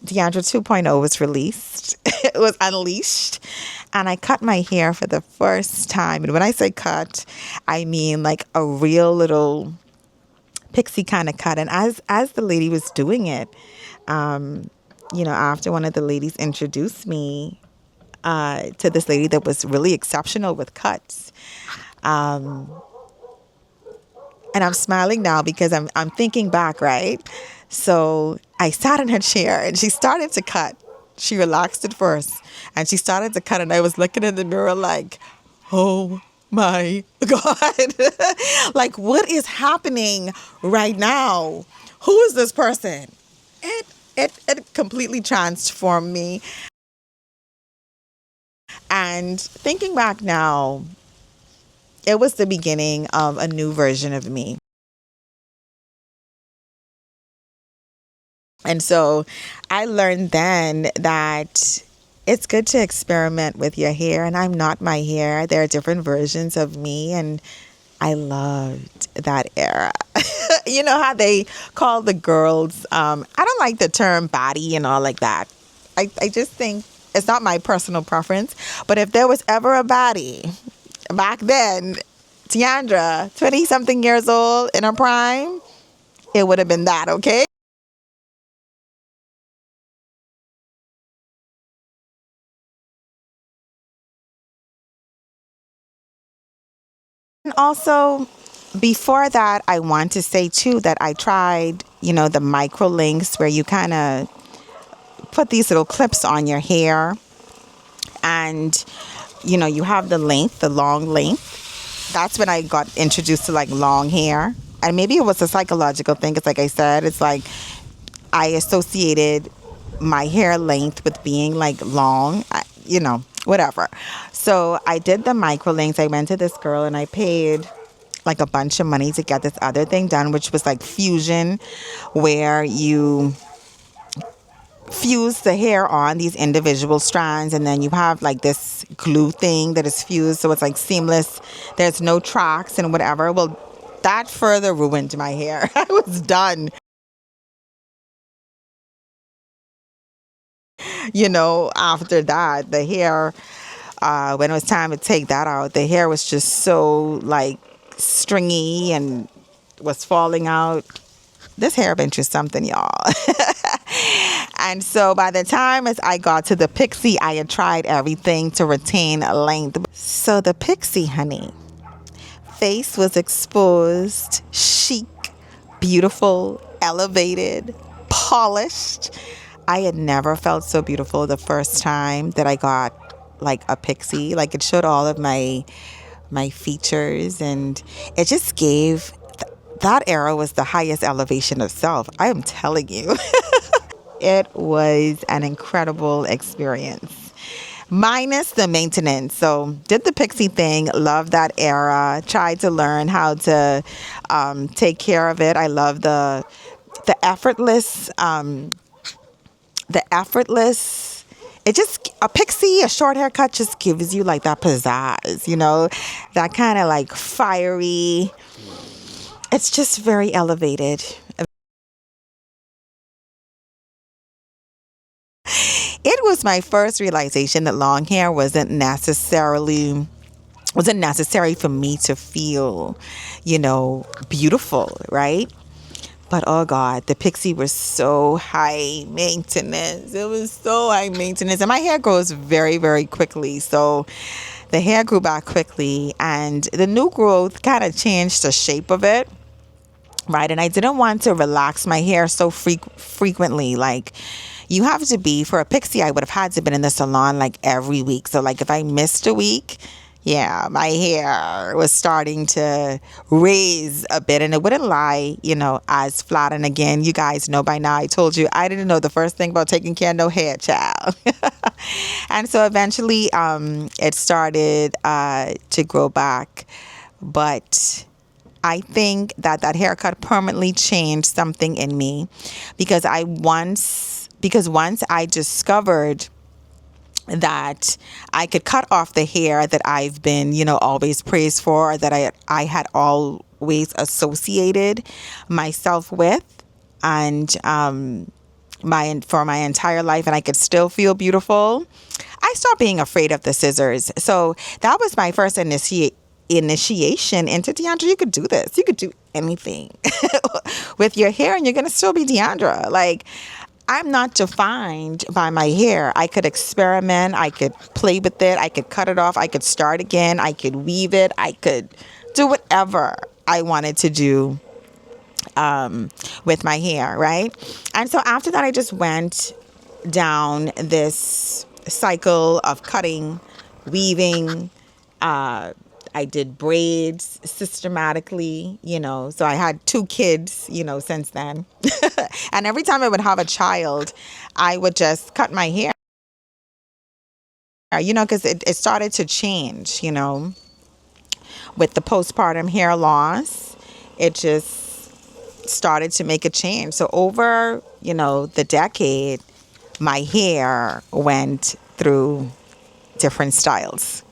Deandra 2.0 was released. It was unleashed. And I cut my hair for the first time. And when I say cut, I mean like a real little pixie kind of cut. And as the lady was doing it, after one of the ladies introduced me to this lady that was really exceptional with cuts. And I'm smiling now because I'm thinking back, right? So I sat in her chair and she started to cut. She relaxed it first and she started to cut, and I was looking in the mirror like, oh my God. Like, what is happening right now? Who is this person? It completely transformed me. And thinking back now, it was the beginning of a new version of me. And so I learned then that it's good to experiment with your hair, and I'm not my hair. There are different versions of me, and I loved that era. You know how they call the girls, I don't like the term body and all like that. I just think it's not my personal preference, but if there was ever a body back then, Tiandra, 20 something years old in her prime, it would have been that, okay? And also, before that, I want to say too that I tried, the micro links where you kind of put these little clips on your hair, and, you have the length, the long length. That's when I got introduced to like long hair. And maybe it was a psychological thing. Because like I said, it's like I associated my hair length with being like long, whatever. So I did the micro links. I went to this girl and I paid like a bunch of money to get this other thing done, which was like fusion, where you fuse the hair on these individual strands, and then you have like this glue thing that is fused, so it's like seamless. There's no tracks and whatever. Well, that further ruined my hair. I was done. After that, the hair, when it was time to take that out, the hair was just so like stringy and was falling out. This hair bench is something, y'all. And so by the time as I got to the pixie, I had tried everything to retain length. So the pixie, honey, face was exposed, chic, beautiful, elevated, polished. I had never felt so beautiful the first time that I got like a pixie. Like, it showed all of my features, and it just gave that era was the highest elevation of self. I am telling you. It was an incredible experience. Minus the maintenance. So did the pixie thing, loved that era, tried to learn how to take care of it. I love the effortless, it just, a pixie, a short haircut just gives you like that pizzazz, that kind of like fiery. It's just very elevated. It was my first realization that long hair wasn't necessary for me to feel, beautiful, right? But oh God, the pixie was so high maintenance. It was so high maintenance. And my hair grows very, very quickly. So the hair grew back quickly, and the new growth kind of changed the shape of it. Right. And I didn't want to relax my hair so frequently. Like, you have to be, for a pixie, I would have had to been in the salon like every week. So like if I missed a week, yeah, my hair was starting to raise a bit, and it wouldn't lie, as flat. And again, you guys know by now, I told you I didn't know the first thing about taking care of no hair, child. And so eventually it started to grow back. But I think that haircut permanently changed something in me, because once I discovered that I could cut off the hair that I've been, always praised for, or that I had always associated myself with, and for my entire life and I could still feel beautiful, I stopped being afraid of the scissors. So that was my first initiation into Deandra. You could do this. You could do anything with your hair and you're going to still be Deandra. Like, I'm not defined by my hair. I could experiment. I could play with it. I could cut it off. I could start again. I could weave it. I could do whatever I wanted to do with my hair, right? And so after that, I just went down this cycle of cutting, weaving. I did braids systematically, so I had 2 kids, since then. And every time I would have a child, I would just cut my hair, because it started to change, with the postpartum hair loss. It just started to make a change. So over, the decade, my hair went through different styles.